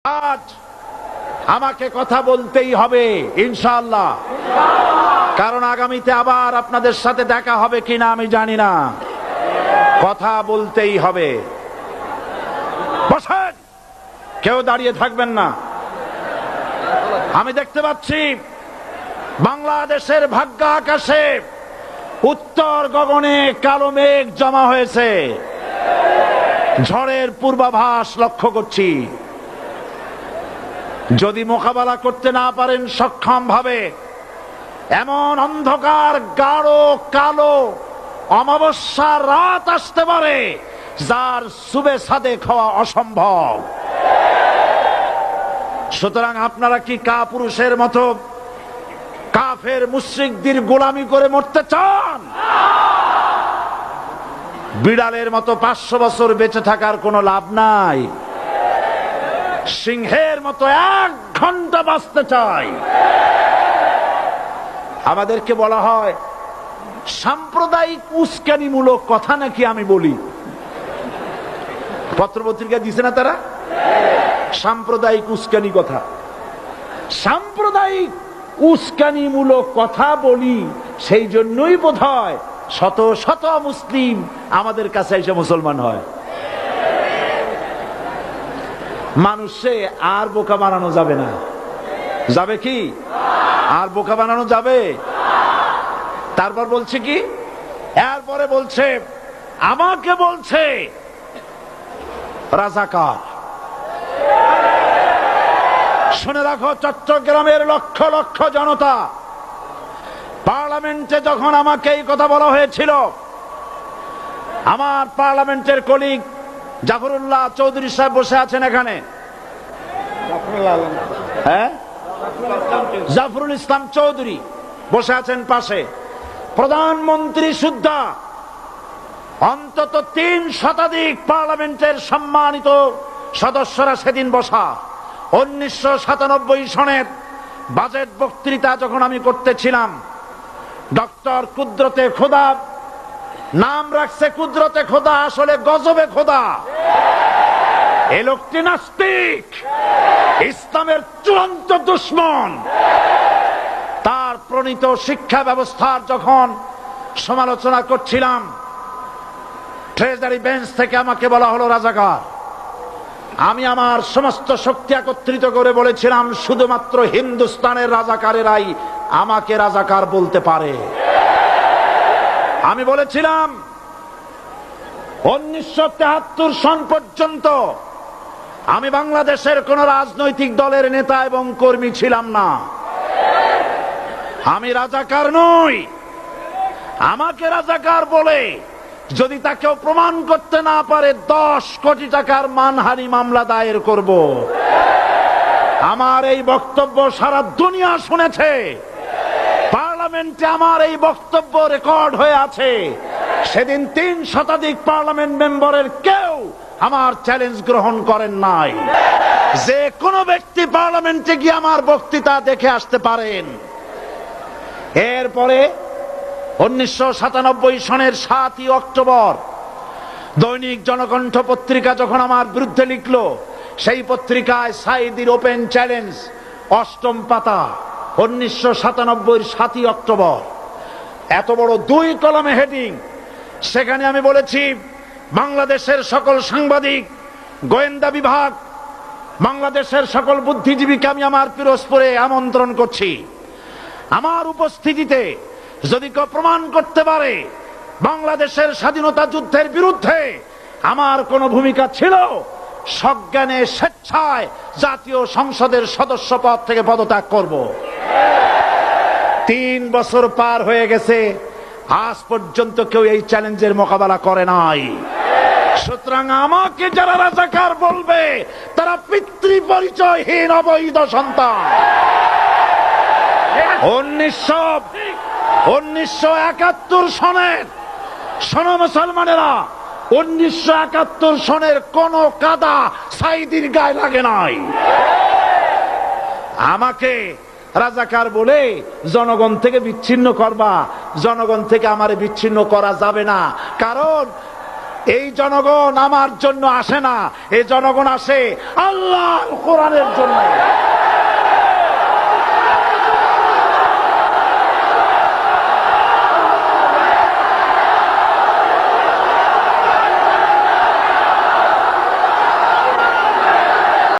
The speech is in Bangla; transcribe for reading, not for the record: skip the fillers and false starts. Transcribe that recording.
আজ আমাকে কথা বলতেই হবে ইনশাআল্লাহ, কারণ আগামীতে আবার আপনাদের সাথে দেখা হবে কিনা আমি জানি না। কথা বলতেই হবে। বসেন, কেউ দাঁড়িয়ে থাকবেন না। আমি দেখতে পাচ্ছি বাংলাদেশের ভাগ্য আকাশে উত্তর গগনে কালো মেঘ জমা হয়েছে, ঝড়ের পূর্বাভাস লক্ষ্য করছি। যদি মোকাবেলা করতে না পারেন সক্ষম ভাবে, এমন অন্ধকার গাঢ় কালো অমাবস্যার রাত আসতে পারে যার সুবে সাদেক হওয়া অসম্ভব। সুতরাং আপনারা কি কাপুরুষের মতো কাফের মুশরিকদের গোলামি করে মরতে চান? বিড়ালের মতো 500 বছর বেঁচে থাকার কোনো লাভ নাই। সিংহের মতো 1 ঘন্টা বাঁচতে চাই। আমাদেরকে বলা হয় সাম্প্রদায়িক উস্কানিমূলক কথা নাকি আমি বলি। পত্রপত্রিকা দিছে না তারা? সাম্প্রদায়িক উস্কানি কথা, সাম্প্রদায়িক উস্কানিমূলক কথা বলি। সেই জন্যই বোধহয় শত শত মুসলিম আমাদের কাছে এসে মুসলমান হয়। মানুষে আর বোকা বানানো যাবে না। যাবে কি? আর বোকা বানানো যাবে? তারপর বলছে কি, এরপরে বলছে আমাকে বলছে রাজাকার। শুনে রাখো চট্টগ্রামের লক্ষ লক্ষ জনতা, পার্লামেন্টে যখন আমাকে এই কথা বলা হয়েছিল, আমার পার্লামেন্টের কলিগ জাফরুল্লাহ চৌধুরী সাহেব বসে আছেন এখানে, হ্যাঁ, জাফরুল ইসলাম চৌধুরী বসে আছেন পাশে, প্রধানমন্ত্রী সুদ্ধা, অন্তত 3 শতাধিক পার্লামেন্টের সম্মানিত সদস্যরা সেদিন বসা। 1997 সনের বাজেট বক্তৃতা যখন আমি করতেছিলাম, ডক্টর কুদরতে খোদা, নাম রাখছে কুদরতে খোদা, আসলে গজবে খোদা। এই লোকটি নাস্তিক, ইসলামের চূড়ান্ত দুশমন। তার প্রণীত শিক্ষা ব্যবস্থার যখন সমালোচনা করছিলাম, ট্রেজারি বেঞ্চ থেকে আমাকে বলা হলো রাজাকার। আমি আমার সমস্ত শক্তি একত্রিত করে বলেছিলাম শুধুমাত্র হিন্দুস্তানের রাজাকারেরাই আমাকে রাজাকার বলতে পারে। আমি বলেছিলাম 1973 সন পর্যন্ত আমি বাংলাদেশের কোন রাজনৈতিক দলের নেতা এবং কর্মী ছিলাম না। আমি রাজাকার নই। আমাকে রাজাকার বলে যদি তাকেও প্রমাণ করতে না পারে 10 কোটি টাকার মানহানি মামলা দায়ের করব। আমার এই বক্তব্য সারা দুনিয়া শুনেছে। পার্লামেন্টে আমার এই বক্তব্য রেকর্ড হয়ে আছে। সেদিন 3 শতাধিক পার্লামেন্ট মেম্বারের কেউ আমার চ্যালেঞ্জ গ্রহণ করেন নাই। যে কোনো ব্যক্তি পার্লামেন্টে গিয়ে আমার বক্তৃতা দেখে আসতে পারেন। এরপরে 1997 সনের 7ই অক্টোবর দৈনিক জনকণ্ঠ পত্রিকা যখন আমার বিরুদ্ধে লিখলো, সেই পত্রিকায় সাইদির ওপেন চ্যালেঞ্জ 8ম পাতা, 1997 7ই অক্টোবর, এত বড় 2 কলমে হেডিং। সেখানে আমি বলেছি বাংলাদেশের সকল সাংবাদিক, গোয়েন্দা বিভাগ, বাংলাদেশের সকল বুদ্ধিজীবীকে আমি আমার পিরোজপুরে আমন্ত্রণ করছি। আমার উপস্থিতিতে যদি কেউ প্রমাণ করতে পারে বাংলাদেশের স্বাধীনতা যুদ্ধের বিরুদ্ধে আমার কোনো ভূমিকা ছিল, সজ্ঞানে স্বেচ্ছায় জাতীয় সংসদের সদস্য পদ থেকে পদত্যাগ করব। 3 বছর পার হয়ে গেছে, আজ পর্যন্ত কেউ এই চ্যালেঞ্জের মোকাবেলা করে নাই। সুতরাং আমাকে যারা রাজাকার বলবে তারা পিতৃ পরিচয়হীন অবৈধ সন্তান। 1971 সনের, শোনো মুসলমানেরা, 1971 সনের কোন কাদা সাইদির গায়ে লাগে নাই। আমাকে রাজাকার বলে জনগণ থেকে বিচ্ছিন্ন করবা, জনগণ থেকে আমারে বিচ্ছিন্ন করা যাবে না। কারণ এই জনগণ আমার জন্য আসে না, এই জনগণ আসে আল্লাহর কোরআনের জন্য।